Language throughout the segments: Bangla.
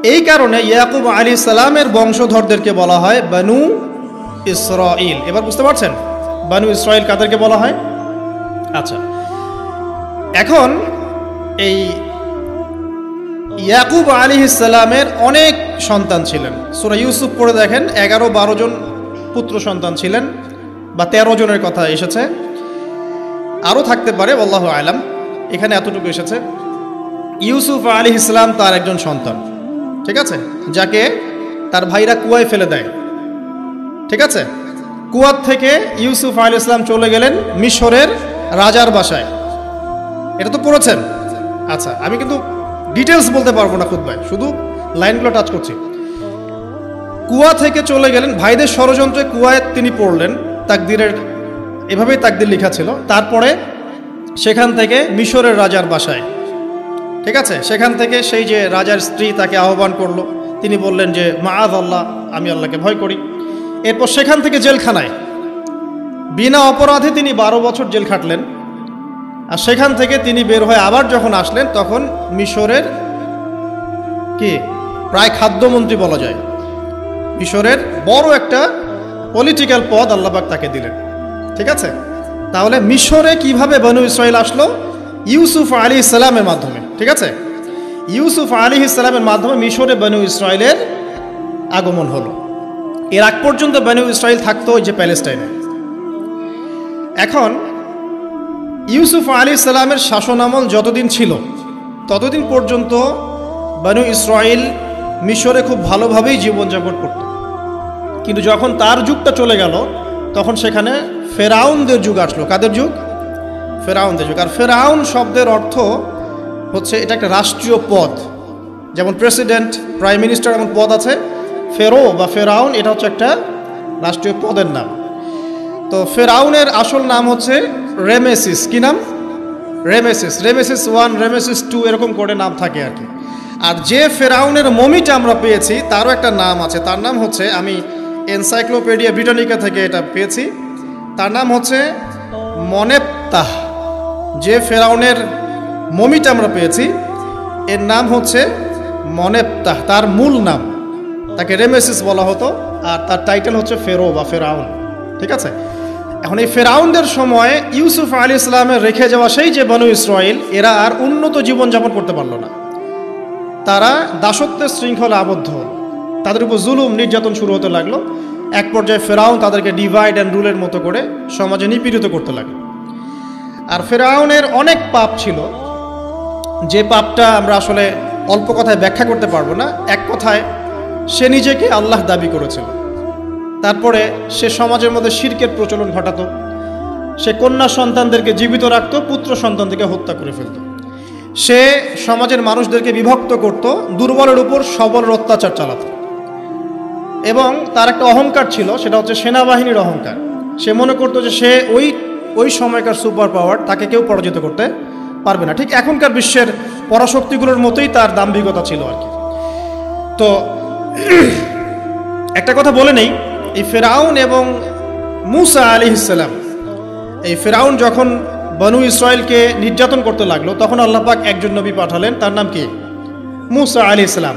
এই কারণে ইয়াকুব আলাইহিস সালামের বংশধরদেরকে বলা হয় বানু ইসরাইল। এবার বুঝতে পারছেন বানু ইসরাইল কাদেরকে বলা হয়? আচ্ছা, এখন এই ইয়াকুব আলাইহিস সালামের অনেক সন্তান ছিলেন। সূরা ইউসুফ পড়ে দেখেন 11-12 জন পুত্র সন্তান ছিলেন, বা 13 জনের কথা এসেছে, আরও থাকতে পারে, আল্লাহু আলাম। এখানে এতটুকু এসেছে। ইউসুফ আলাইহিস সালাম তার একজন সন্তান, ঠিক আছে, যাকে তার ভাইরা কুয়ায় ফেলে দেয়, ঠিক আছে। কুয়ার থেকে ইউসুফ আলাইহিস সালাম চলে গেলেন মিশরের রাজার বাসায়। এটা তো পড়েছেন। আচ্ছা, আমি কিন্তু ডিটেলস বলতে পারবো না খুতবায়, শুধু লাইনগুলো টাচ করছি। কুয়া থেকে চলে গেলেন, ভাইদের ষড়যন্ত্রে কুয়ায় তিনি পড়লেন, তাকদিরের এভাবেই তাকদির লেখা ছিল। তারপরে সেখান থেকে মিশরের রাজার বাসায়, ঠিক আছে, সেখান থেকে সেই যে রাজার স্ত্রী তাকে আহ্বান করলো, তিনি বললেন যে মাআয আল্লাহ, আমি আল্লাহকে ভয় করি। এরপর সেখান থেকে জেলখানায় বিনা অপরাধে তিনি 12 বছর জেল খাটলেন। আর সেখান থেকে তিনি বের হয়ে আবার যখন আসলেন, তখন মিশরের কি প্রায় খাদ্যমন্ত্রী বলা যায়, মিশরের বড় একটা পলিটিক্যাল পদ আল্লাহ পাক তাকে দিলেন, ঠিক আছে। তাহলে মিশরে কিভাবে বনু ইসরাইল আসলো? ইউসুফ আলাইহিস সালামের মাধ্যমে, ঠিক আছে। ইউসুফ আলাইহিস সালামের মাধ্যমে মিশরে বনু ইসরাইলের আগমন হলো। এর আগ পর্যন্ত বনু ইসরাইল থাকতো ওই যে প্যালেস্টাইনে। এখন ইউসুফ আলাইহিস সালামের শাসনামল যতদিন ছিল ততদিন পর্যন্ত বনু ইসরাইল মিশরে খুব ভালোভাবেই জীবনযাপন করত। কিন্তু যখন তার যুগটা চলে গেল, তখন সেখানে ফেরাউনদের যুগ আসলো। কাদের যুগ? ফেরাউনদের যুগ। আর ফেরাউন শব্দের অর্থ হচ্ছে এটা একটা রাষ্ট্রীয় পদ, যেমন প্রেসিডেন্ট, প্রাইম মিনিস্টার এমন পদ আছে। ফেরো বা ফেরাউন এটা হচ্ছে একটা রাষ্ট্রীয় পদের নাম। তো ফেরাউনের আসল নাম হচ্ছে রেমেসিস। কি নাম? রেমেসিস। রেমেসিস 1, রেমেসিস 2 এরকম করে নাম থাকে আর কি। আর যে ফেরাউনের মমিটা আমরা পেয়েছি তারও একটা নাম আছে। তার নাম হচ্ছে, আমি এনসাইক্লোপিডিয়া ব্রিটানিকা থেকে এটা পেয়েছি, তার নাম হচ্ছে মনেপ্তাহ। যে ফেরাউনের মমিটা আমরা পেয়েছি এর নাম হচ্ছে মনেপ্তাহ, তার মূল নাম। তাকে রেমেসিস বলা হতো, আর তার টাইটেল হচ্ছে ফেরো বা ফেরাউন, ঠিক আছে। এখন এই ফেরাউনদের সময় ইউসুফ আলাইহিস সালামের রেখে যাওয়া সেই যে বনু ইসরাইল, এরা আর উন্নত জীবনযাপন করতে পারল না। তারা দাসত্বের শৃঙ্খলা আবদ্ধ হল, তাদের উপর জুলুম নির্যাতন শুরু হতে লাগলো। এক পর্যায়ে ফেরাউন তাদেরকে ডিভাইড অ্যান্ড রুলের মতো করে সমাজে নিপীড়িত করতে লাগলো। আর ফেরাউনের অনেক পাপ ছিল, যে পাপটা আমরা আসলে অল্প কথায় ব্যাখ্যা করতে পারবো না। এক কথায় সে নিজেকে আল্লাহ দাবি করেছিল। তারপরে সে সমাজের মধ্যে শিরকের প্রচলন ঘটাতো। সে কন্যা সন্তানদেরকে জীবিত রাখত, পুত্র সন্তানদেরকে হত্যা করে ফেলত। সে সমাজের মানুষদেরকে বিভক্ত করত, দুর্বলের উপর সবলের অত্যাচার চালাত। এবং তার একটা অহংকার ছিল, সেটা হচ্ছে সেনাবাহিনীর অহংকার। সে মনে করতো যে সে ওই সময়কার সুপার পাওয়ার, তাকে কেউ পরাজিত করতে পারবে না। ঠিক এখনকার বিশ্বের পরাশক্তিগুলোর মতোই তার দাম্ভিকতা ছিল আর কি। তো একটা কথা বলে নেই, এই ফেরাউন এবং মূসা আলাইহিস সালাম, এই ফেরাউন যখন বনু ইসরাইলকে নির্যাতন করতে লাগলো, তখন আল্লাহ পাক একজন নবী পাঠালেন, তার নাম কি? মূসা আলাইহিস সালাম।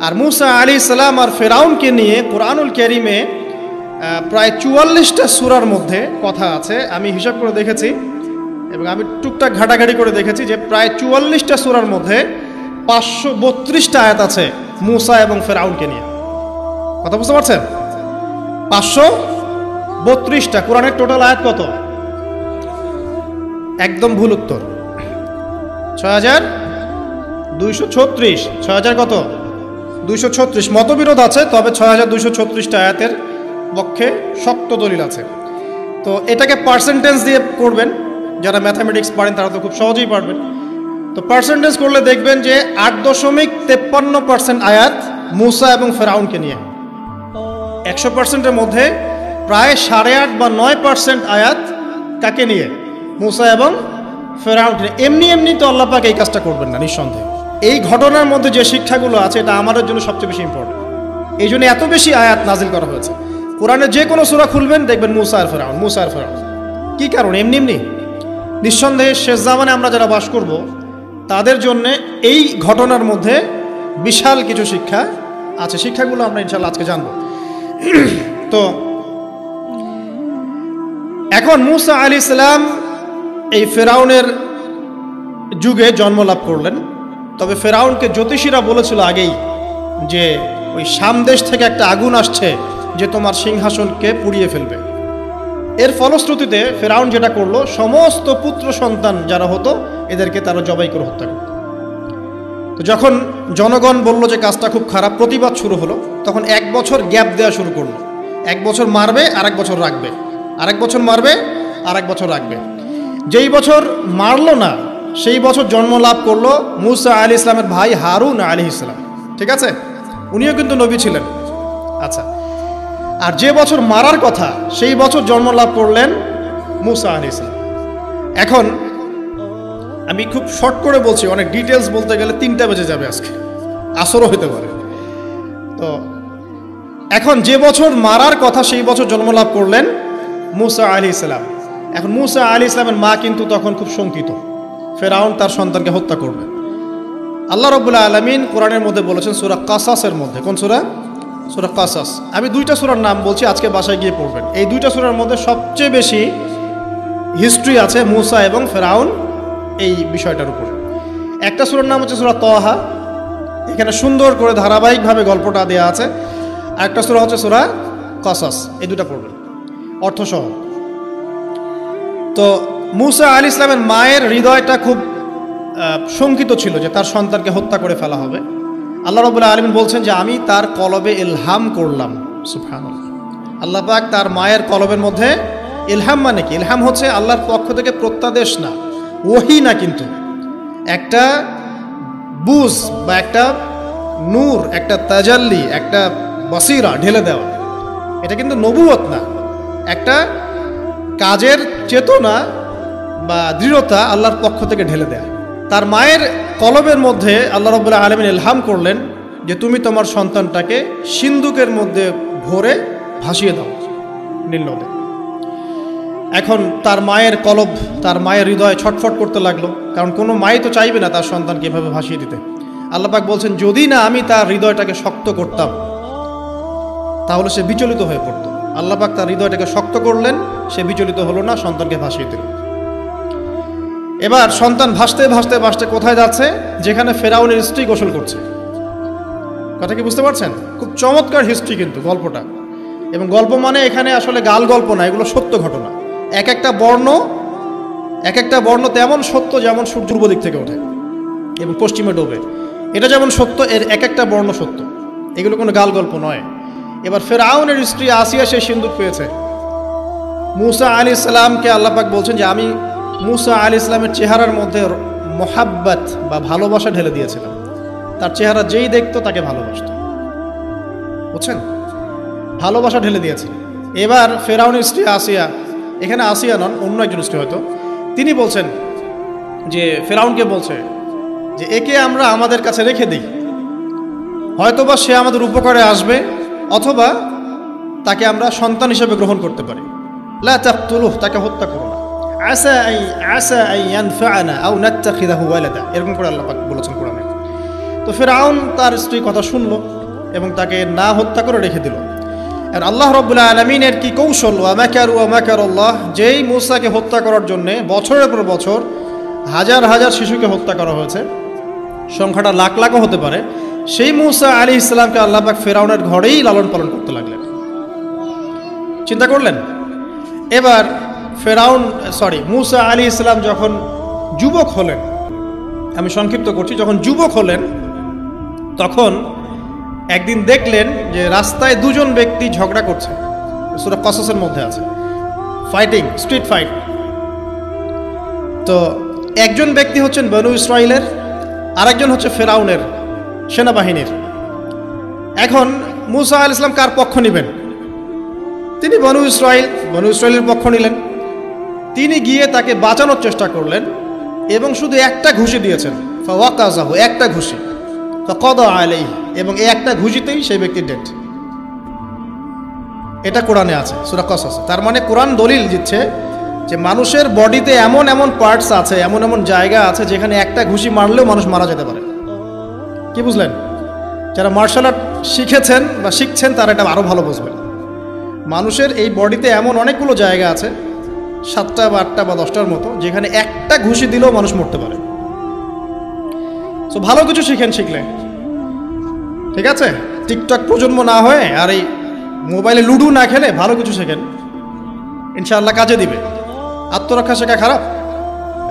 আর মূসা আলাইহিস সালাম আর ফেরাউনকে নিয়ে কুরআনুল কারীমে প্রায় 44টা সূরার মধ্যে কথা আছে। আমি হিসাব করে দেখেছি এবং আমি টুকটাক ঘাটাঘাটি করে দেখেছি যে প্রায় 44টা সূরার মধ্যে 532টা আয়াত আছে মূসা এবং ফেরাউনকে নিয়ে। কথা বুঝতে পারছেন? 532টা। কোরআনের টোটাল আয়াত কত? একদম ভুল উত্তর, 6236। 6000 কত? 236। মতবিরোধ আছে, তবে 6236টা আয়াতের পক্ষে শক্ত দলিল আছে। তো এটাকে পার্সেন্টেজ দিয়ে করবেন, যারা ম্যাথামেটিক্স পারেন তারা তো খুব সহজেই পারবেন। তো পার্সেন্টেজ করলে দেখবেন যে 8.53% আয়াত মূসা এবং ফেরাউনকে নিয়ে। 100%-এর মধ্যে প্রায় 8.5 বা 9% আয়াত কাকে নিয়ে? মূসা এবং ফেরাউনকে নিয়ে। এমনি এমনি তো আল্লাহ পাক এই কাজটা করবেন না নিঃসন্দেহে। এই ঘটনার মধ্যে যে শিক্ষাগুলো আছে এটা আমাদের জন্য সবচেয়ে বেশি ইম্পর্টেন্ট। এই জন্য এত বেশি আয়াত নাজিল করা হয়েছে। কোরআনে যে কোনো সূরা খুলবেন দেখবেন মূসা আর ফেরাউন, মূসা আর ফেরাউন। কী কারণ? এমনি এমনি? নিঃসন্দেহে শেষ জামানে আমরা যারা বাস করব তাদের জন্য এই ঘটনার মধ্যে বিশাল কিছু শিক্ষা আছে, শিক্ষাগুলো আমরা ইনশাআল্লাহ আজকে জানব। তো এখন মূসা আলাইহিস সালাম এই ফেরাউনের যুগে জন্ম লাভ করলেন। তবে ফেরাউনকে জ্যোতিষীরা বলেছিল আগেই যে ওই শাম দেশ থেকে একটা আগুন আসছে যে তোমার সিংহাসনকে পুড়িয়ে ফেলবে। এর ফলশ্রুতিতে ফেরাউন যেটা করলো, সমস্ত পুত্র সন্তান যারা হতো এদেরকে তারা জবাই করে হত্যা করত। তো যখন জনগণ বলল যে কাজটা খুব খারাপ, প্রতিবাদ শুরু হলো, তখন 1 বছর গ্যাপ দেওয়া শুরু করলো। 1 বছর মারবে আর 1 বছর রাখবে, আর 1 বছর মারবে আর 1 বছর রাখবে। যেই বছর মারলো না সেই বছর জন্ম লাভ করলো মূসা আলাইহিস সালামের ভাই হারুন আলাইহিস সালাম। ঠিক আছে, উনিও কিন্তু নবী ছিলেন। আচ্ছা, আর যে বছর মারার কথা সেই বছর জন্ম লাভ করলেন মূসা আলাইহিস সালাম। এখন আমি খুব শর্ট করে বলছি, অনেক ডিটেলস বলতে গেলে 3টা বেজে যাবে, আজকে আসরও হতে পারে। তো এখন যে বছর মারার কথা সেই বছর জন্ম লাভ করলেন মূসা আলাইহিস সালাম। এখন মূসা আলাইহিস সালামের মা কিন্তু তখন খুব শঙ্কিত, ফেরাউন তার সন্তানকে হত্যা করবে। আল্লাহ রাব্বুল আলামিন কোরআনের মধ্যে বলেছেন সূরা কাসাসের মধ্যে। কোন সূরা? সূরা কাসাস। আমি 2টা সূরার নাম বলছি, আজকে বাসায় গিয়ে পড়বেন। এই 2টা সূরার মধ্যে সবচেয়ে বেশি হিস্ট্রি আছে মূসা এবং ফেরাউন এই বিষয়টার উপরে। একটা সূরার নাম হচ্ছে সূরা তাহা, এখানে সুন্দর করে ধারাবাহিকভাবে গল্পটা দেওয়া আছে। আর একটা সূরা হচ্ছে সূরা কাসাস। এই 2টা পড়বেন অর্থসহ। তো মূসা আলাইহিস সালামের মায়ের হৃদয়টা খুব শঙ্কিত ছিল যে তার সন্তানকে হত্যা করে ফেলা হবে। আল্লাহ রাব্বুল আলামিন বলছেন যে আমি তার কলবে ইলহাম করলাম। সুবহানাল্লাহ, আল্লাহ পাক তার মায়ের কলবের মধ্যে ইলহাম, মানে কি? ইলহাম হচ্ছে আল্লাহর পক্ষ থেকে প্রত্যাদেশ না, ওহী না, কিন্তু একটা বুঝ বা একটা নূর, একটা তাজাল্লি, একটা বসিরা ঢেলে দেওয়া। এটা কিন্তু নবুয়ত না, একটা কাজের চেতনা বা দৃঢ়তা আল্লাহর পক্ষ থেকে ঢেলে দেয়া। তার মায়ের কলবের মধ্যে আল্লাহ রাব্বুল আলামিন ইলহাম করলেন যে তুমি তোমার সন্তানটাকে সিন্দুকের মধ্যে ভরে ভাসিয়ে দাও নীল নদে। এখন তার মায়ের কলব, তার মায়ের হৃদয় ছটফট করতে লাগলো, কারণ কোনো মাই তো চাইবে না তার সন্তানকে এভাবে ভাসিয়ে দিতে। আল্লাহ পাক বলছেন যদি না আমি তার হৃদয়টাকে শক্ত করতাম তাহলে সে বিচলিত হয়ে পড়তো। আল্লাহ পাক তার হৃদয়টাকে শক্ত করলেন, সে বিচলিত হলো না, সন্তানকে ভাসিয়ে দিল। এবার সন্তান ভাসতে ভাসতে ভাসতে কোথায় যাচ্ছে? যেখানে ফেরাউনের স্ত্রী গোসল করছে। কথা কি বুঝতে পারছেন? খুব চমৎকার হিস্ট্রি কিন্তু গল্পটা। এবং গল্প মানে এখানে আসলে গাল গল্প না, এগুলো সত্য ঘটনা। এক একটা বর্ণ তেমন সত্য যেমন সূর্য পূর্ব দিক থেকে ওঠে এবং পশ্চিমে ডোবে, এটা যেমন সত্য, এর এক একটা বর্ণ সত্য। এগুলো কোনো গাল গল্প নয়। এবার ফেরাউনের স্ত্রী আসিয়া সে সিন্দুক পেয়েছে। মূসা আলাইহিস সালামকে আল্লাহ পাক বলছেন যে আমি মূসা আলাইহিস সালামের চেহারার মধ্যে মোহাব্বত বা ভালোবাসা ঢেলে দিয়েছিলাম। তার চেহারা যেই দেখতো তাকে ভালোবাসত, বুঝছেন? ভালোবাসা ঢেলে দিয়েছে। এবার ফেরাউনের স্ত্রী আসিয়া, এখানে আসিয়া নন, অন্য একজন স্ত্রী হয়তো, তিনি বলছেন যে ফেরাউনকে বলছে যে একে আমরা আমাদের কাছে রেখে দিই, হয়তোবা সে আমাদের উপকারে আসবে, অথবা তাকে আমরা সন্তান হিসেবে গ্রহণ করতে পারি। লা তাকতুলুহু, তাকে হত্যা করো না। আসা আন ইয়ানফা'না আও নাত্তাখিযাহু ওয়ালাদা, এরকম করে আল্লাহ পাক বলেছেন কোরআনে। তো ফেরাউন তার স্ত্রী কথা শুনলো এবং তাকে না হত্যা করে রেখে দিল। আর আল্লাহ রাব্বুল আলামিনের কি কৌশল! ওয়া মাকারু ওয়া মাকারাল্লাহ, যেই মূসাকে হত্যা করার জন্য বছরের পর বছর হাজার হাজার শিশুকে হত্যা করা হয়েছে, সংখ্যাটা লাখ লাখও হতে পারে, সেই মূসা আলাইহিস সালামকে আল্লাহ পাক ফেরাউনের ঘরেই লালন পালন করতে লাগলেন। চিন্তা করলেন? এবার মূসা আলাইহিস সালাম যখন যুবক হলেন, আমি সংক্ষিপ্ত করছি, যখন যুবক হলেন তখন একদিন দেখলেন যে রাস্তায় দুজন ব্যক্তি ঝগড়া করছে। সূরা কাসাসের মধ্যে আছে, ফাইটিং, স্ট্রিট ফাইট। তো একজন ব্যক্তি হচ্ছেন বনু ইসরাইলের, আরেকজন হচ্ছে ফেরাউনের সেনাবাহিনীর। এখন মূসা আলাইহিস সালাম কার পক্ষ নেবেন? তিনি বনু ইসরাইলের পক্ষ নিলেন। তিনি গিয়ে তাকে বাঁচানোর চেষ্টা করলেন এবং শুধু একটা ঘুষি দিয়েছেন, ফাওয়াকাযাহু, একটা ঘুষি, ফাকাদা আলাইহি, এবং এই একটা ঘুষিতেই সেই ব্যক্তি ডেড। এটা কোরআনে আছে সূরা কাসাস। তার মানে কোরআন দলিল দিচ্ছে যে মানুষের বডিতে এমন এমন পার্টস আছে, এমন এমন জায়গা আছে যেখানে একটা ঘুষি মারলেও মানুষ মারা যেতে পারে। কি বুঝলেন? যারা মার্শাল আর্ট শিখেছেন বা শিখছেন তারা এটা আরও ভালো বুঝবেন। মানুষের এই বডিতে এমন অনেকগুলো জায়গা আছে, 7টা বা 8টা বা 10টার মতো, যেখানে একটা ঘুষি দিলেও মানুষ মরতে পারে। তো ভালো কিছু শিখেন, শিখলে ঠিক আছে। টিকটক প্রজন্ম না হয়ে আর এই মোবাইলে লুডো না খেলে ভালো কিছু শেখেন, ইনশাআল্লাহ কাজে দিবে। আত্মরক্ষা শেখা খারাপ?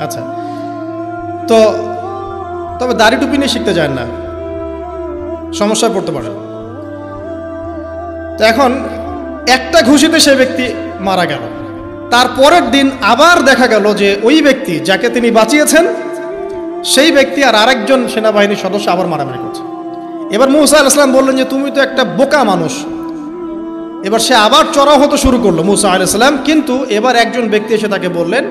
আচ্ছা, তো তবে দাড়ি টুপি নিয়ে শিখতে যায় না, সমস্যায় পড়তে পারে। তো এখন একটা ঘুষিতে সেই ব্যক্তি মারা গেল। তারপরের দিন আবার দেখা গেল যে ওই ব্যক্তি যাকে তিনি বাঁচিয়েছেন সেই ব্যক্তি আর আরেকজন সেনাবাহিনীর সদস্য আবার মারামারি করছে। এবার মূসা আলাইহিস সালাম বললেন যে তুমি তো একটা বোকা মানুষ। এবার সে আবার চড়াও হতে শুরু করলো মূসা আলাইহিস সালাম, কিন্তু এবার একজন ব্যক্তি এসে তাকে বললেন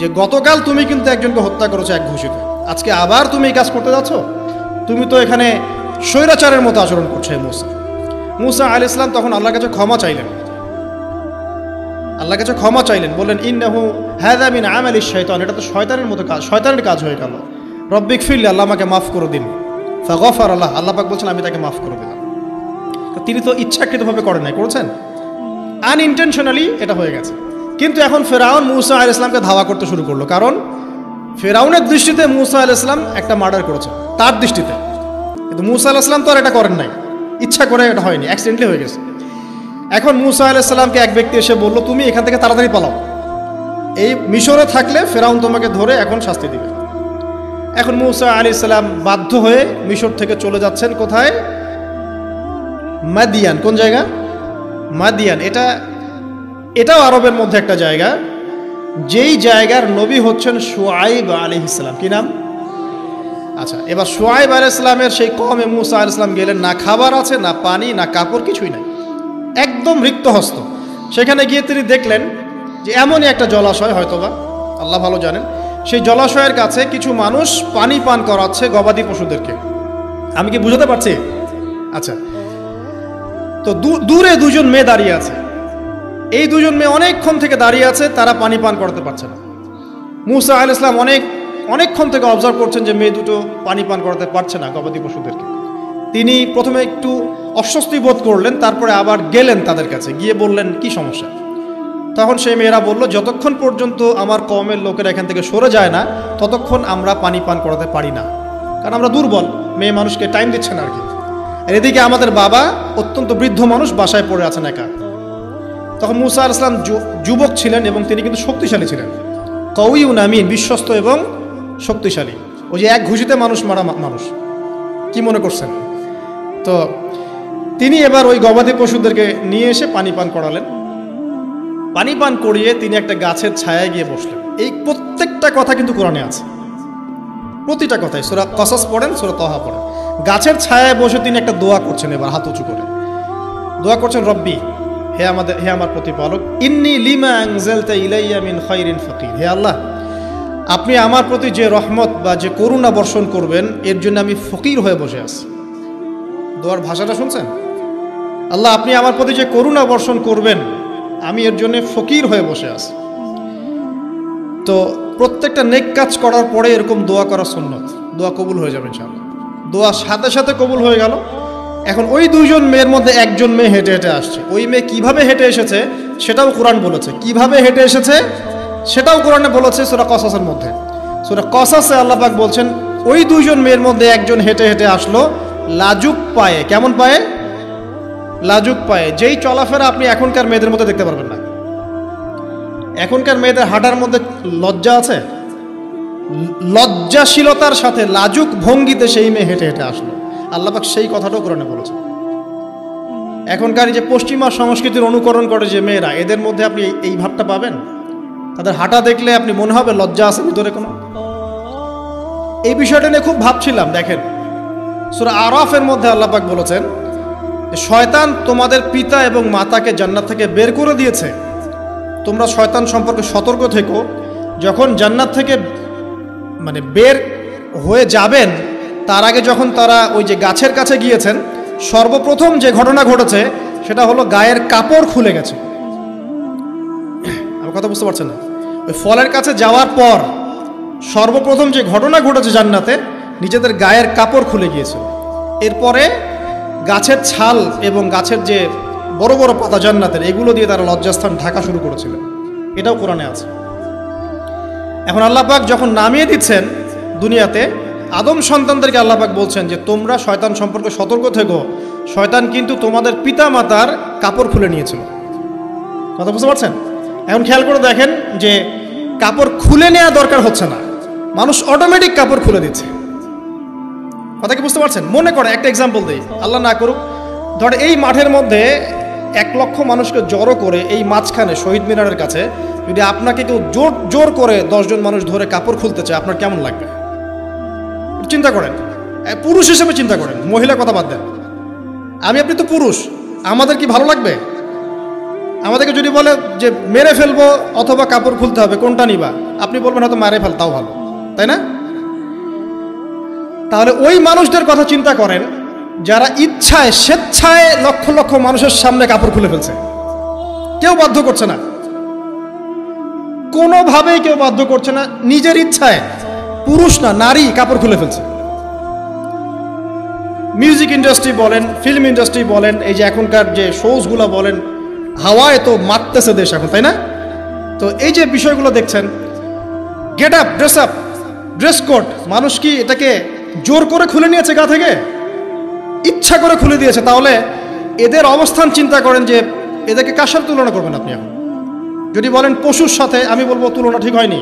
যে গতকাল তুমি কিন্তু একজনকে হত্যা করেছো এক ঘুষিতে, আজকে আবার তুমি এই কাজ করতে যাচ্ছ, তুমি তো এখানে স্বৈরাচারের মতো আচরণ করছো। মূসা আলাইহিস সালাম তখন আল্লাহর কাছে ক্ষমা চাইলেন, আল্লাহর কাছে ক্ষমা চাইলেন, বললেন ইন্নাহু হাযা মিন আমালিশ শাইতান, এটা তো শয়তানের মতো কাজ, শয়তানের কাজ হয়ে গেল। রব্বিক ফিরলি, আল্লাহ আমাকে মাফ করে দিন। ফাগফার আল্লাহ, আল্লাহ পাক বলছেন আমি তাকে মাফ করে দিলাম। তিনি তো ইচ্ছাকৃতভাবে করেন নাই, করেছেন আনইনটেনশনালি, এটা হয়ে গেছে। কিন্তু এখন ফেরাউন মূসা আলাইহিস সালামকে ধাওয়া করতে শুরু করলো, কারণ ফেরাউনের দৃষ্টিতে মূসা আলাইহিস সালাম একটা মার্ডার করেছে তার দৃষ্টিতে, কিন্তু মূসা আলাইহিস সালাম তো আর এটা করেন নাই, ইচ্ছা করে এটা হয়নি, অ্যাক্সিডেন্টলি হয়ে গেছে। এখন মূসা আলাইহিস সালামকে এক ব্যক্তি এসে বলল তুমি এখান থেকে তাড়াতাড়ি পালাও, এই মিশরে থাকলে ফেরাউন তোমাকে ধরে এখন শাস্তি দিবে। এখন মূসা আলাইহিস সালাম বাধ্য হয়ে মিশর থেকে চলে যাচ্ছেন কোথায়? মাদিয়ান। কোন জায়গা? মাদিয়ান। এটাও আরবের মধ্যে একটা জায়গা, যেই জায়গার নবী হচ্ছেন শুআইব আলাইহিস সালাম। কি নাম? আচ্ছা, এবার শুআইব আলাইহিস সালামের সেই কওমে মূসা আলাইহিস সালাম গেলেন, না খাবার আছে, না পানি, না কাপড়, কিছুই নাই, একদম রিক্ত হস্ত। সেখানে গিয়ে তিনি দেখলেন যে এমনই একটা জলাশয়, হয়তোবা আল্লাহ ভালো জানেন, সেই জলাশয়ের কাছে কিছু মানুষ পানি পান করাচ্ছে গবাদি পশুদেরকে। আমি কি বুঝাতে পারছি? আচ্ছা, তো দূরে দুজন মেয়ে দাঁড়িয়ে আছে, এই দুজন মেয়ে অনেকক্ষণ থেকে দাঁড়িয়ে আছে, তারা পানি পান করতে পারছে না। মূসা আলাইহিস সালাম অনেকক্ষণ থেকে অবজার্ভ করছেন যে মেয়ে দুটো পানি পান করাতে পারছে না গবাদি পশুদেরকে। তিনি প্রথমে একটু অস্বস্তি বোধ করলেন, তারপরে আবার গেলেন তাদের কাছে, গিয়ে বললেন কি সমস্যা। তখন সেই মেয়েরা বলল যতক্ষণ পর্যন্ত আমার কওমের লোকেরা এখান থেকে সরে যায় না ততক্ষণ আমরা পানি পান করাতে পারি না, কারণ আমরা দুর্বল, মেয়ে মানুষকে টাইম দিচ্ছে না আর কি। আর এদিকে আমাদের বাবা অত্যন্ত বৃদ্ধ মানুষ, বাসায় পড়ে আছেন একা। তখন মূসা আলাইহিস সালাম যুবক ছিলেন এবং তিনি কিন্তু শক্তিশালী ছিলেন, কওয়িউন আমিন, বিশ্বস্ত এবং শক্তিশালী। ওই যে এক ঘুষিতে মানুষ মারা মানুষ, কি মনে করছেন? তো তিনি এবার ওই গবাদি পশুদেরকে নিয়ে এসে পানি পান করালেন। পানি পান করিয়ে তিনি একটা গাছের ছায়ায় গিয়ে বসলেন। এই প্রত্যেকটা কথা কিন্তু কোরআনে আছে, প্রতিটা কথাই। সূরা কসস পড়েন, সূরা তাহা পড়েন। গাছের ছায়ায় বসে তিনি একটা দোয়া করছেন, এবার হাত উঁচু করে দোয়া করছেন, রব্বি, হে আমার প্রতিপালক, ইন্নী লিমা আনজালতা ইলাইয়া মিন খাইরিন ফাকির, হে আল্লাহ, আপনি আমার প্রতি যে রহমত বা যে করুণা বর্ষণ করবেন এর জন্য আমি ফকির হয়ে বসে আছি। দোয়ার ভাষাটা শুনছেন? আল্লাহ, আপনি আমার প্রতি যে করুণা বর্ষণ করবেন আমি এর জন্য ফকির হয়ে বসে আছি। তো প্রত্যেকটা নেক কাজ করার পরে এরকম দোয়া করা সুন্নত, দোয়া কবুল হয়ে যাবে ইনশাআল্লাহ। দোয়া সাথে সাথে কবুল হয়ে গেল। এখন ওই দুইজন মেয়ের মধ্যে একজন মেয়ে হেঁটে হেঁটে আসছে। ওই মেয়ে কিভাবে হেঁটে এসেছে সেটাও কোরআন বলেছে, কিভাবে হেঁটে এসেছে সেটাও কোরআনে বলেছে সূরা কসসের মধ্যে। সূরা কসসে আল্লাহ পাক বলছেন ওই দুইজন মেয়ের মধ্যে একজন হেঁটে হেঁটে আসলো লাজুক পায়ে। কেমন পায়ে? লাজুক পায়ে। যেই চলাফেরা আপনি এখনকার মেয়েদের মধ্যে দেখতে পারবেন না। এখনকার মেয়েদের হাঁটার মধ্যে লজ্জা আছে, লজ্জাশীলতার সাথে লাজুক ভঙ্গিতে সেই মেয়ে হেঁটে হেঁটে আসলো। আল্লাহ পাক সেই কথাটাও কোরআনে বলেছেন। এখনকার যে পশ্চিমা সংস্কৃতির অনুকরণ করে যে মেয়েরা, এদের মধ্যে আপনি এই ভাবটা পাবেন। তাদের হাঁটা দেখলে আপনি মনে হবে লজ্জা আছে ভিতরে কোনো। এই বিষয়টা নিয়ে খুব ভাবছিলাম। দেখেন সূরা আরাফের মধ্যে আল্লাহ পাক বলেছেন শয়তান তোমাদের পিতা এবং মাতাকে জান্নাত থেকে বের করে দিয়েছে, তোমরা শয়তান সম্পর্কে সতর্ক থেকো। যখন জান্নাত থেকে বের হয়ে যাবেন তার আগে যখন তারা ওই যে গাছের কাছে গিয়েছেন, সর্বপ্রথম যে ঘটনা ঘটেছে সেটা হলো গায়ের কাপড় খুলে গেছে। আমার কথা বুঝতে পারছেন না? ওই ফলের কাছে যাওয়ার পর সর্বপ্রথম যে ঘটনা ঘটেছে জান্নাতে, নিজেদের গায়ের কাপড় খুলে গিয়েছে। এরপরে গাছের ছাল এবং গাছের যে বড় বড় পাতা জান্নাতের, এগুলো দিয়ে তারা লজ্জাস্থান ঢাকা শুরু করেছিলেন। এটাও কোরআনে আছে। এখন আল্লাহ পাক যখন নামিয়ে দিচ্ছেন দুনিয়াতে, আদম সন্তানদেরকে আল্লাহ পাক বলছেন যে তোমরা শয়তান সম্পর্কে সতর্ক থেকো, শয়তান কিন্তু তোমাদের পিতা মাতার কাপড় খুলে নিয়েছিল। কথা বুঝতে পারছেন? এখন খেয়াল করে দেখেন যে কাপড় খুলে নেওয়া দরকার হচ্ছে না, মানুষ অটোমেটিক কাপড় খুলে দিচ্ছে। কথা কি বুঝতে পারছেন? মনে করে একটা এক্সাম্পল দিই, আল্লাহ না করুক, ধর এই মাঠের মধ্যে 1 লক্ষ মানুষকে জড়ো করে এই মাঝখানে শহীদ মিনারের কাছে যদি আপনাকে কেউ জোর করে 10 জন মানুষ ধরে কাপড় খুলতে চায়, আপনার কেমন লাগবে? চিন্তা করেন, পুরুষ হিসেবে চিন্তা করেন, মহিলা কথা বাদ দেন। আপনি তো পুরুষ, আমাদের কি ভালো লাগবে? আমাদেরকে যদি বলে যে মেরে ফেলবো অথবা কাপড় খুলতে হবে, কোনটা নিবা? আপনি বলবেন হয়তো মারে ফেল, তাও ভালো, তাই না? তাহলে ওই মানুষদের কথা চিন্তা করেন যারা ইচ্ছায় স্বেচ্ছায় লক্ষ লক্ষ মানুষের সামনে কাপড় খুলে ফেলছে। কেউ বাধ্য করছে না, কোনোভাবেই কেউ বাধ্য করছে না, নিজের ইচ্ছায় পুরুষ না নারী কাপড় খুলে ফেলছে। মিউজিক ইন্ডাস্ট্রি বলেন, ফিল্ম ইন্ডাস্ট্রি বলেন, এই যে এখনকার যে শোজগুলো বলেন, হাওয়ায় তো মারতেছে দেশ এখন, তাই না? তো এই যে বিষয়গুলো দেখছেন, গেট আপ, ড্রেস কোড, মানুষ কি এটাকে জোর করে খুলে নিয়েছে গা থেকে? ইচ্ছা করে খুলে দিয়েছে। তাহলে এদের অবস্থান চিন্তা করেন যে এদেরকে কার সাথে তুলনা করবেন আপনি? এখন যদি বলেন পশুর সাথে, আমি বলবো তুলনা ঠিক হয়নি,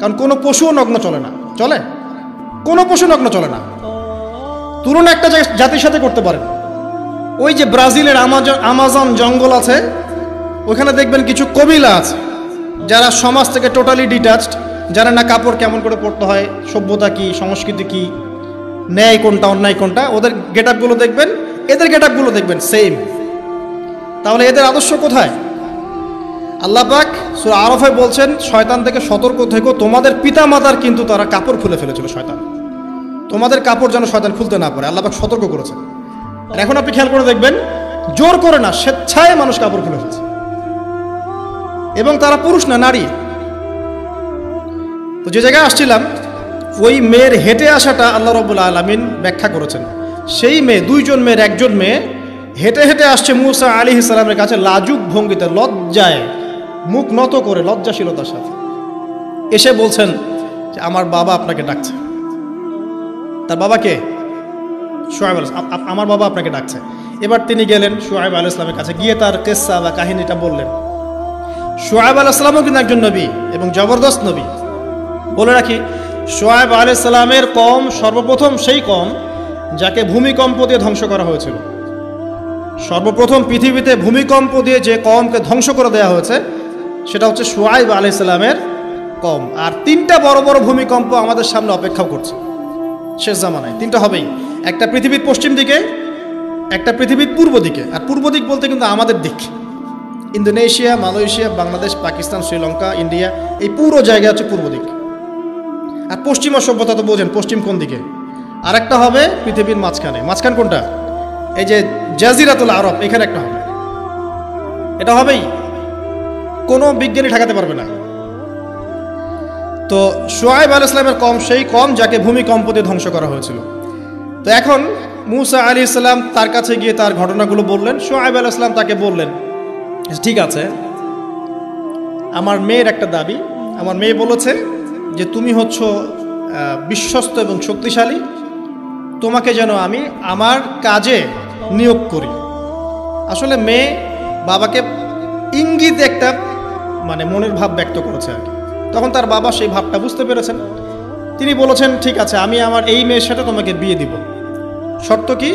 কারণ কোনো পশুও নগ্ন চলে না। চলে? কোনো পশু নগ্ন চলে না। তুলনা একটা জাতির সাথে করতে পারেন, ওই যে ব্রাজিলের আমাজন জঙ্গল আছে, ওখানে দেখবেন কিছু কবিলা আছে যারা সমাজ থেকে টোটালি ডিটাচড, যারা না কাপড় কেমন করে পরতে হয়, সভ্যতা কি, সংস্কৃতি কি, ন্যায় কোনটা অন্যায় কোনটা, ওদের গেট আপগুলো দেখবেন, এদের গেট আপগুলো দেখবেন সেম। তাহলে এদের আদর্শ কোথায়? আল্লাহ পাক সূরা আরাফে বলছেন শয়তান থেকে সতর্ক থেকো, তোমাদের পিতা মাতার কিন্তু তারা কাপড় খুলে ফেলেছিল শয়তান, তোমাদের কাপড় যেন শয়তান খুলতে না পারে, আল্লাহ পাক সতর্ক করেছেন। আর এখন আপনি খেয়াল করে দেখবেন, জোর করে না, স্বেচ্ছায় মানুষ কাপড় খুলে ফেলছে, এবং তারা পুরুষ না নারী। তো যে জায়গায় আসছিলাম, ওই মেয়ের হেঁটে আসাটা আল্লাহ রাব্বুল আলামিন ব্যাখ্যা করেছেন। সেই মেয়ে, 2 জন মেয়ের 1 জন মেয়ে হেঁটে হেঁটে আসছে মূসা আলাইহিস সালামের কাছে লাজুক ভঙ্গিতে, লজ্জায় মুখ নত করে, লজ্জাশীলতার সাথে এসে বলছেন যে আমার বাবা আপনাকে ডাকছে। তার বাবাকে? শুআয়ব আলাইহিস সালাম, আমার বাবা আপনাকে ডাকছে। এবার তিনি গেলেন শুআয়ব আলাইহিস সালামের কাছে, গিয়ে তার কিসসা বা কাহিনীটা বললেন। শুআয়ব আলাইহিস সালামও কিন্তু একজন নবী এবং জবরদস্ত নবী। বলে রাখি, শুআয়ব আলাইহিস সালামের কওম সর্বপ্রথম সেই কওম যাকে ভূমিকম্প দিয়ে ধ্বংস করা হয়েছিল। সর্বপ্রথম পৃথিবীতে ভূমিকম্প দিয়ে যে কওমকে ধ্বংস করে দেওয়া হয়েছে সেটা হচ্ছে শুআয়ব আলাইহিস সালামের কওম। আর 3টা বড় বড় ভূমিকম্প আমাদের সামনে অপেক্ষা করছে শেষ জামানায়। 3টা হবেই, একটা পৃথিবীর পশ্চিম দিকে, একটা পৃথিবীর পূর্ব দিকে। আর পূর্ব দিক বলতে কিন্তু আমাদের দিক, Indonesia, Malaysia, Bangladesh, Pakistan, Sri Lanka, India, এই পুরো জায়গা হচ্ছে পূর্ব দিক। আর পশ্চিমা সভ্যতা তো বোঝেন পশ্চিম কোন দিকে। আর একটা হবে পৃথিবীর মাঝখানে। মাঝখান কোনটা? এই যে জাজিরাতুল আরব, এখানে একটা হবে। এটা হবেই, কোনো বিজ্ঞানী ঠেকাতে পারবে না। তো শুআয়ব আলাইহিস সালামের কওম সেই কওম যাকে ভূমিকম্প দিয়ে ধ্বংস করা হয়েছিল। তো এখন মূসা আলাইহিস সালাম তার কাছে গিয়ে তার ঘটনাগুলো বললেন। শুআয়ব আলাইহিস সালাম তাকে বললেন, ঠিক আছে, আমার মেয়ের একটা দাবি, আমার মেয়ে বলেছে যে তুমি হচ্ছ বিশ্বস্ত এবং শক্তিশালী, তোমাকে যেন আমি আমার কাজে নিয়োগ করি। আসলে মেয়ে বাবাকে ইঙ্গিত একটা মানে মনের ভাব ব্যক্ত করেছে আর কি। তখন তার বাবা সেই ভাবটা বুঝতে পেরেছেন। তিনি বলেছেন, ঠিক আছে, আমি আমার এই মেয়ের সাথে তোমাকে বিয়ে দিব। শর্ত কি?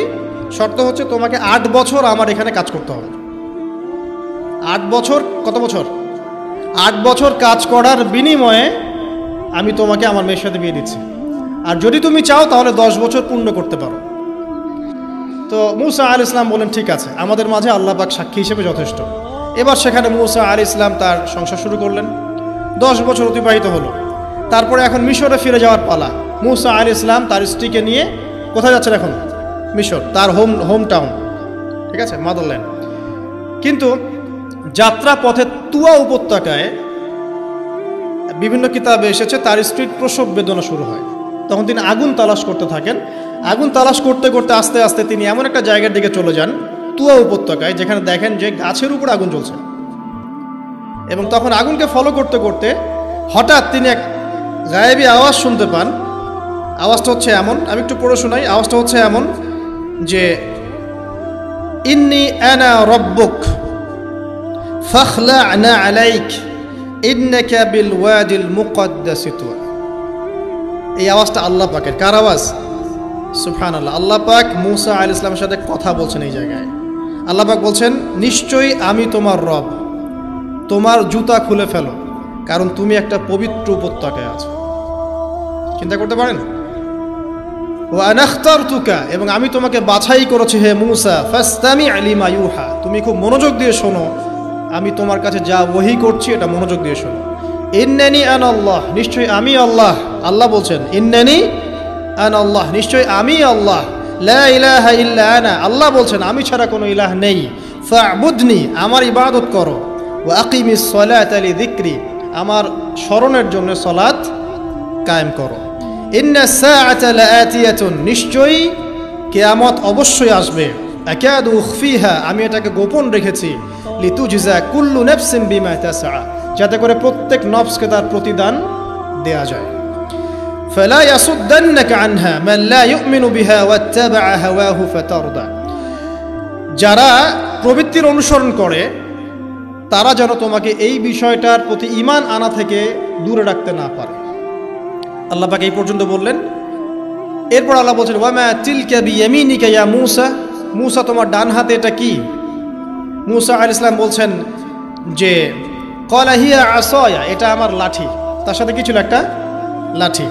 শর্ত হচ্ছে তোমাকে 8 বছর আমার এখানে কাজ করতে হবে। 8 বছর, কত বছর? 8 বছর কাজ করার বিনিময়ে আমি তোমাকে আমার মেয়ের সাথে বিয়ে দিচ্ছি। আর যদি তুমি চাও তাহলে 10 বছর পূর্ণ করতে পারো। তো মূসা আলাইহিস সালাম বলেন, ঠিক আছে, আমাদের মাঝে আল্লাহ পাক সাক্ষী হিসেবে যথেষ্ট। এবার সেখানে মূসা আলাইহিস সালাম তার সংসার শুরু করলেন। 10 বছর অতিবাহিত হলো। তারপরে এখন মিশরে ফিরে যাওয়ার পালা। মূসা আলাইহিস সালাম তার স্ত্রীকে নিয়ে কোথায় যাচ্ছেন এখন? মিশর, তার হোম টাউন, ঠিক আছে, মাদারল্যান্ড। কিন্তু যাত্রা পথে তুয়া উপত্যকায় বিভিন্ন কিতাবে এসেছে তার স্ত্রীর প্রসব বেদনা শুরু হয়। তখন তিনি আগুন তালাশ করতে থাকেন। আগুন তালাশ করতে করতে আস্তে আস্তে তিনি এমন একটা জায়গার দিকে চলে যান, তুয়া উপত্যকায়, যেখানে দেখেন যে গাছের উপর আগুন জ্বলছে। এবং তখন আগুনকে ফলো করতে করতে হঠাৎ তিনি এক গায়েবী আওয়াজ শুনতে পান। আওয়াজটা হচ্ছে এমন, আমি একটু পড়ে শোনাই। আওয়াজটা হচ্ছে এমন যে ইন্নী আনা রব্বুক ফাখলা'না আলাইক ইন্নাকা বিল ওয়াদিল মুকদ্দাস তুয়া। এই আওয়াজটা আল্লাহ পাকের। কার আওয়াজ? সুবহানাল্লাহ। আল্লাহ পাক মূসা আলাইহিস সালামের সাথে কথা বলছেন এই জায়গায়। আল্লাহ পাক বলছেন, নিশ্চয়ই আমি তোমার রব, তোমার জুতা খুলে ফেলো, কারণ তুমি একটা পবিত্র উপত্যকায় আছো। চিন্তা করতে পারেন? ওয়া আনা ইখতারতুকা, এবং আমি তোমাকে বাছাই করেছি হে মূসা, ফাসতামি' লিমা ইউহা, তুমি খুব মনোযোগ দিয়ে শোনো, আমি তোমার কাছে যা ওহী করছি এটা মনোযোগ দিয়ে শোনো। ইন্নানি আনা আল্লাহ, নিশ্চয়ই আমি আল্লাহ। আল্লাহ বলছেন ইন্নানি আনা আল্লাহ, নিশ্চয়ই আমি আল্লাহ। লা ইলাহা ইল্লা আনা, আল্লাহ বলছেন আমি ছাড়া কোনো ইলাহ নেই। ফা'বুদনি, আমার ইবাদত করো। ওয়া আকিমিস সালাতা লিযিকরি, আমার স্মরণের জন্য সালাত কায়েম করো। ইন্নাস সাআতা লাআতিয়াতুন, নিশ্চয়ই কিয়ামত অবশ্যই আসবে। আকাদু উখফিহা, আমি এটাকে গোপন রেখেছি। লিতুজজা কুল্লু নাফসিন বিমা তাসআ, যাতে করে প্রত্যেক নফসকে তার প্রতিদান দেয়া যায়। ফালা ইয়াসুদ্দান্নাকা আনহা মান লা ইউমিনু বিহা ওয়াত্তাবা'a হাওয়াহু ফাতারদা, যারা প্রবৃত্তির অনুসরণ করে তারা যেন তোমাকে এই বিষয়টার প্রতি ঈমান আনা থেকে দূরে রাখতে না পারে। আল্লাহ পাক এই পর্যন্ত বললেন। এরপর আল্লাহ বলছেন, ওয়ামা তিলকা বিয়ামিনিকা ইয়া মূসা, মূসা তোমার ডান হাতে এটা কি? মূসা আলাইহিস সালাম বলছেন যে ক্বালা হিয়া আসায়া, এটা আমার লাঠি। তার সাথে কি ছিল? একটা লাঠি।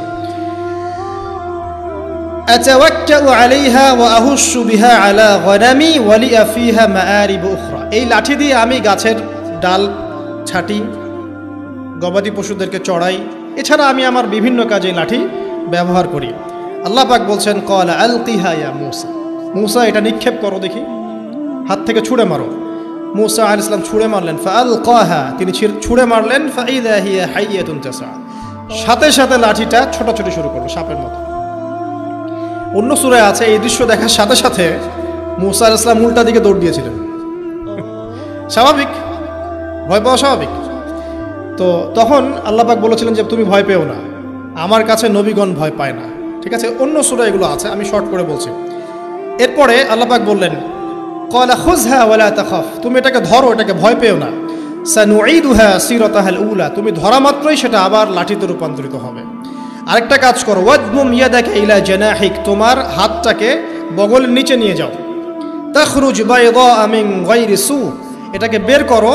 আতাওয়াক্কাউ আলাইহা ওয়া আহুশু বিহা আলা গনামি ওয়া লিয়া ফিহা মাআরিব উখরা, এই লাঠি দিয়ে আমি গাছের ডাল ছাটি, গবাদি পশুদেরকে চড়াই, এছাড়া আমি আমার বিভিন্ন কাজে লাঠি ব্যবহার করি। আল্লাহ পাক বলছেন, ক্বালা আলকিহা ইয়া মূসা, মূসা এটা নিক্ষেপ করো দেখি, হাত থেকে ছুঁড়ে মারো। মূসা আলাইহিস সালাম ছুঁড়ে মারলেন। ফাআলকাহা, তিনি ছুঁড়ে মারলেন। ফাইযা হিয়া হাইয়াতুন তাসআ, সাথে সাথে লাঠিটা ছোটাছুটি শুরু করলো সাপের মতো। অন্য সূরায় আছে এই দৃশ্য দেখার সাথে সাথে মূসা আলাইহিস সালাম উল্টা দিকে দৌড় দিয়েছিলেন। স্বাভাবিক, ভয় পাওয়া স্বাভাবিক। তো তখন আল্লাহ পাক বলেছিলেন যে তুমি ভয় পেও না, আমার কাছে নবীগণ ভয় পায় না। ঠিক আছে, অন্য সূরা এগুলো আছে, আমি শর্ট করে বলছি। এরপরে আল্লাহ পাক বললেন, ক্বালা খুযহা ওয়া লা তাখাফ, তুমি এটাকে ধরো, এটাকে ভয় পেও না। সানুঈদুহা সিরাতাহাল উলা, তুমি ধরা মাত্রই সেটা আবার লাঠিতে রূপান্তরিত হবে। আরেকটা কাজ করো, ওয়াদমুম ইয়াদাকা ইলা জানাহিক, তোমার হাতটাকে বগলের নিচে নিয়ে যাও। তাখরুজ বাইদা মিন গায়রি সু, এটাকে বের করো,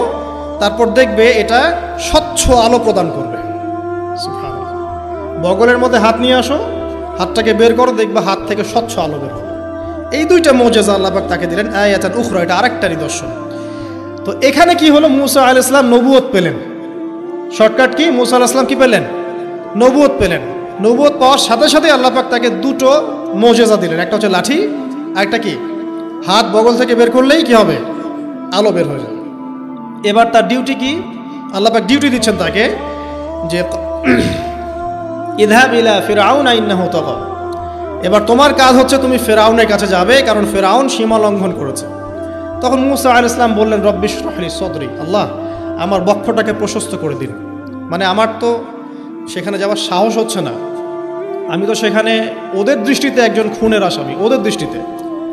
তারপর দেখবে এটা স্বচ্ছ আলো প্রদান করবে। সুবহানাল্লাহ। বগলের মধ্যে হাত নিয়ে আসো, হাতটাকে বের করো, দেখবে হাত থেকে স্বচ্ছ আলো বের হবে। এই দুইটা মুজিজা আল্লাহ পাক তাকে দিলেন। আয়াতান উখরা, এটা আরেকটা নিদর্শন। তো এখানে কি হলো? মূসা আলাইহিস সালাম নবুয়ত পেলেন। Shortcut key? মূসা আলাইহিস সালাম কি পেলেন? নবুয়ত পেলেন। নবুয়ত পাওয়ার সাথে সাথে আল্লাহ পাক তাকে দুটো মুজিজা দিলেন। একটা হচ্ছে লাঠি, আর একটা কি? হাত বগল থেকে বের করলেই কি হবে? আলো বের হয়ে যাবে। এবার তার ডিউটি কি? আল্লাহ পাক ডিউটি দিচ্ছেন তাকে যে ইযহাব ইলা ফিরআউন ইন্নাহু তাগা, এবার তোমার কাজ হচ্ছে তুমি ফেরাউনের কাছে যাবে, কারণ ফেরাউন সীমা লঙ্ঘন করেছে। তখন মূসা আলাইহিস সালাম বললেন, রব্বি ইশরাহ লি সদরি, আল্লাহ আমার বক্ষটাকে প্রশস্ত করে দিন। মানে আমার তো সেখানে যাওয়ার সাহস হচ্ছে না, আমি তো সেখানে ওদের দৃষ্টিতে একজন খুনের আসামি, ওদের দৃষ্টিতে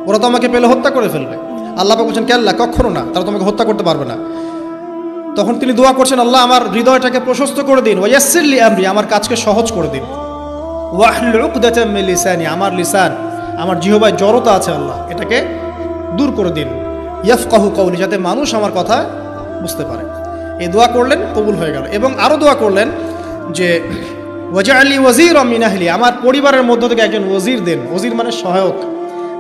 ওরা তো আমাকে পেলে হত্যা করে ফেলবে। আল্লাহ পাক বলছেন, কেল্লা, কখনো না, তারা তোমাকে হত্যা করতে পারবে না। তখন তিনি দোয়া করছেন, আল্লাহ আমার হৃদয়টাকে প্রশস্ত করে দিন, ওয়া ইয়াসসির লি আমরি, আমার কাজকে সহজ করে দিন। ওয়াহলুল উকদাতাম মিন লিসানি, আমার লিসান, আমার জিহ্বায় জড়তা আছে আল্লাহ, এটাকে দূর করে দিন। ইয়াফকাহু কওলি, যাতে মানুষ আমার কথা বুঝতে পারে। এই দোয়া করলেন, কবুল হয়ে গেল। এবং আরও দোয়া করলেন যে ওয়াজআলি ওয়াজিরাম মিন আহলি, আমার পরিবারের মধ্য থেকে একজন ওয়াজির দেন। ওয়াজির মানে সহায়ক,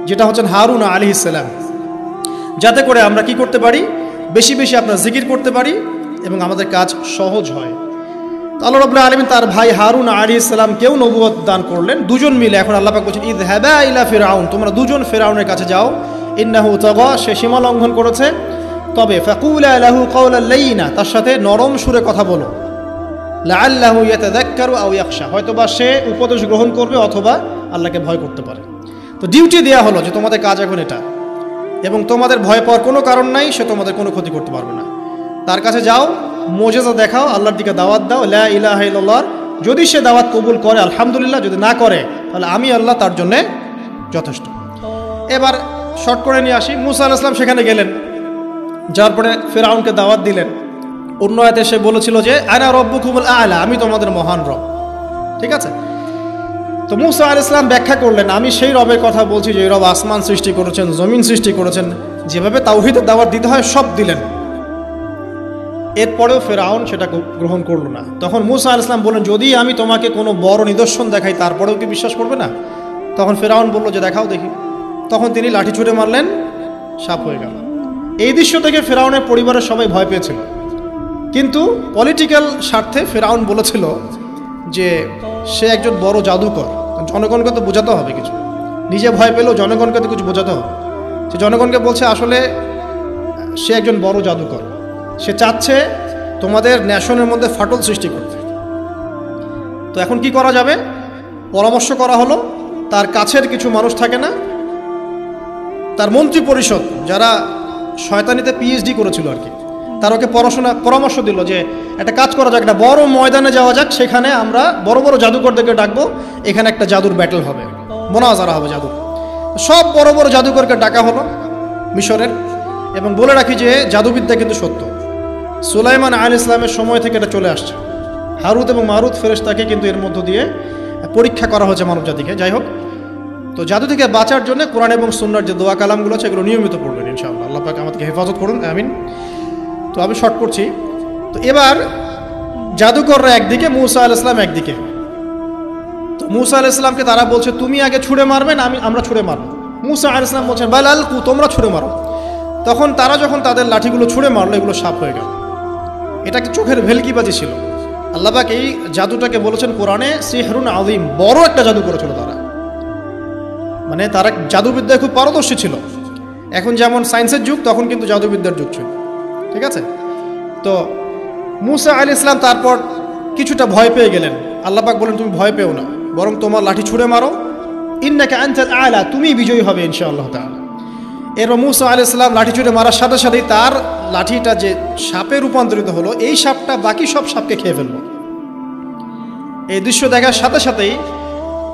যেটা হচ্ছেন হারুন আলাইহিস সালাম, যাতে করে আমরা কি করতে পারি? বেশি বেশি আপনার জিকির করতে পারি এবং আমাদের কাজ সহজ হয়। আল্লাহ রাব্বুল আলামিন তার ভাই হারুন আলাইহিস সালামকেও নবুয়ত দান করলেন। দুজন মিলে এখন আল্লাহ পাক বলছেন, ইযহাবা ইলা ফিরআউন, তোমরা দুজন ফিরআউনের কাছে যাও। ইন্নাহু তাগা, সে সীমা লঙ্ঘন করেছে। তবে ফাকুলা লাহু কাওলান লাইয়িনা, তার সাথে নরম সুরে কথা বলো। লাআল্লাহু ইয়াতাযাক্কারু আও ইয়াখশা, হয়তোবা সে উপদেশ গ্রহণ করবে অথবা আল্লাহকে ভয় করতে পারে। তো ডিউটি দেওয়া হলো যে তোমাদের কাজ এখন এটা, এবং তোমাদের ভয় পাওয়ার কোনো কারণ নাই, সে তোমাদের কোনো ক্ষতি করতে পারবে না। তার কাছে যাও, মোজেজা দেখাও, আল্লাহর দিকে দাওয়াত দাও, লা ইলাহা ইল্লাল্লাহ। যদি সে দাওয়াত কবুল করে আলহামদুলিল্লাহ, যদি না করে তাহলে আমি আল্লাহ তার জন্যে যথেষ্ট। এবার শর্ট করে নিয়ে আসি, মুসা আলাইহিস সালাম সেখানে গেলেন, যার পরে ফিরআউনকে দাওয়াত দিলেন। অন্য আয়াতে সে বলেছিল যে আনা রব্বুকুমুল আ'লা, আমি তোমাদের মহান রব। ঠিক আছে, তো মুসা আলাইহিস সালাম ব্যাখ্যা করলেন, আমি সেই রবের কথা বলছি যে রব আসমান সৃষ্টি করেছেন, জমিন সৃষ্টি করেছেন, যেভাবে তাওহীদের দাওয়াত দিতে হয় সব দিলেন। এরপরেও ফিরআউন সেটা গ্রহণ করলো না। তখন মুসা আলাইহিস সালাম বললেন, যদি আমি তোমাকে কোনো বড় নিদর্শন দেখাই তারপরেও কি বিশ্বাস করবে না? তখন ফিরআউন বলল যে দেখাও দেখি। তখন তিনি লাঠি ছুঁড়ে মারলেন, সাপ হয়ে গেল। এই দৃশ্য থেকে ফিরআউনের পরিবারের সবাই ভয় পেয়েছিল, কিন্তু পলিটিক্যাল স্বার্থে ফিরআউন বলেছিল যে সে একজন বড় জাদুকর, জনগণকে তো বোঝাতে হবে কিছু, নিজে ভয় পেলেও জনগণকে তো কিছু বোঝাতে হবে। সে জনগণকে বলছে আসলে সে একজন বড় জাদুকর, সে চাচ্ছে তোমাদের ন্যাশনের মধ্যে ফাটল সৃষ্টি করতে। তো এখন কি করা যাবে? পরামর্শ করা হলো, তার কাছের কিছু মানুষ থাকে না, তার মন্ত্রী পরিষদ যারা শয়তানিতে পিএইচডি করেছিল আর কি, তার ওকে পরামর্শ দিল যে একটা কাজ করা যাক, একটা বড় ময়দানে যাওয়া যাক, সেখানে আমরা বড় বড় জাদুকরদেরকে ডাকবো, এখানে একটা জাদুর ব্যাটল হবে, মোনাজারা হবে জাদুর। সব বড় বড় জাদুকরকে ডাকা হলো মিশরের, এবং বলে রাখি যে জাদুবিদ্যা কিন্তু সত্য, সুলাইমান আলাইহিস সালামের সময় থেকে এটা চলে আসছে। হারুত এবং মারুত ফেরেশতাকে কিন্তু এর মধ্য দিয়ে পরীক্ষা করা হয়েছে মানব জাতিকে। যাই হোক, তো জাদু থেকে বাঁচার জন্য কোরআন এবং সুন্নাহর যে দোয়া কালামগুলো আছে এগুলো নিয়মিত পড়বেন ইনশাআল্লাহ। আল্লাহ পাক আমাদেরকে হেফাজত করুন, আমিন। তো আমি শর্ট করছি। তো এবার জাদুকররা একদিকে, মুসা আলাইহিস সালাম একদিকে। তো মুসা আলাইহিস সালামকে তারা বলছে তুমি আগে ছুঁড়ে মারবেন, আমরা ছুঁড়ে মারব। মুসা আলাইহিস সালাম বলছেন বাল আলকু, তোমরা ছুঁড়ে মারো। তখন তারা যখন তাদের লাঠিগুলো ছুঁড়ে মারলো, এগুলো সাপ হয়ে গেল। এটা কি চোখের ভেলকিবাজি ছিল? আল্লাহ পাক এই জাদুটাকে বলেছেন কোরআনে সিহরুন আযীম, বড় একটা জাদু করেছিল তারা, মানে তারা জাদুবিদ্যায় খুব পারদর্শী ছিল। এখন যেমন সায়েন্সের যুগ, তখন কিন্তু জাদুবিদ্যার যুগ ছিল। ঠিক আছে, তো মুসা আলাইহিস সালাম তারপর কিছুটা ভয় পেয়ে গেলেন। আল্লাহ পাক বলেন তুমি ভয় পেও না, বরং তোমার লাঠি ছুঁড়ে মারো, ইন্নাকা আনতাল আ'লা, তুমি বিজয়ী হবে ইনশাআল্লাহ তাআলা। এরপর মুসা আলাইহিস সালাম লাঠি ছুঁড়ে মারার সাথে সাথেই তার লাঠিটা যে সাপে রূপান্তরিত হলো, এই সাপটা বাকি সব সাপকে খেয়ে ফেলল। এই দৃশ্য দেখার সাথে সাথেই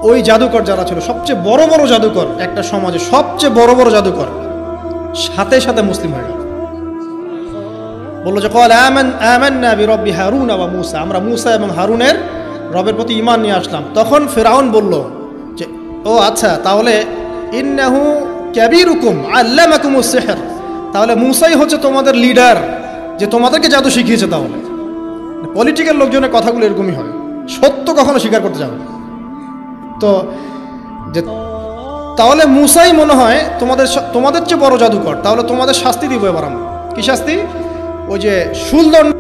ওই জাদুকর যারা ছিল, সবচেয়ে বড় বড় জাদুকর, একটা সমাজে সবচেয়ে বড় বড় জাদুকর, সাথে সাথে মুসলিম হয়ে গেল। বললো যে ক্বাল আমান্না বিরব্বি হারুন ওয়া মুসা, আমরা মুসা এবং হারুনের রবের প্রতি ঈমান নিয়ে আসলাম। তখন ফিরআউন বলল যে ও আচ্ছা, তাহলে ইন্নাহু কাবীরুকুম আল্লামাকুমুস সিহর, তাহলে মুসাই হচ্ছে তোমাদের লিডার, যে তোমাদেরকে জাদু শিখিয়েছে। তাহলে পলিটিক্যাল লোকজনের কথাগুলো এরকমই হয়, সত্য কখনো স্বীকার করতে যাবে না। তো যে তাহলে মুসাই মনে হয় তোমাদের চেয়ে বড় জাদুকর, তাহলে তোমাদের শাস্তি দিব এবার আমরা। কি শাস্তি? ওই যে শুলদণ্ড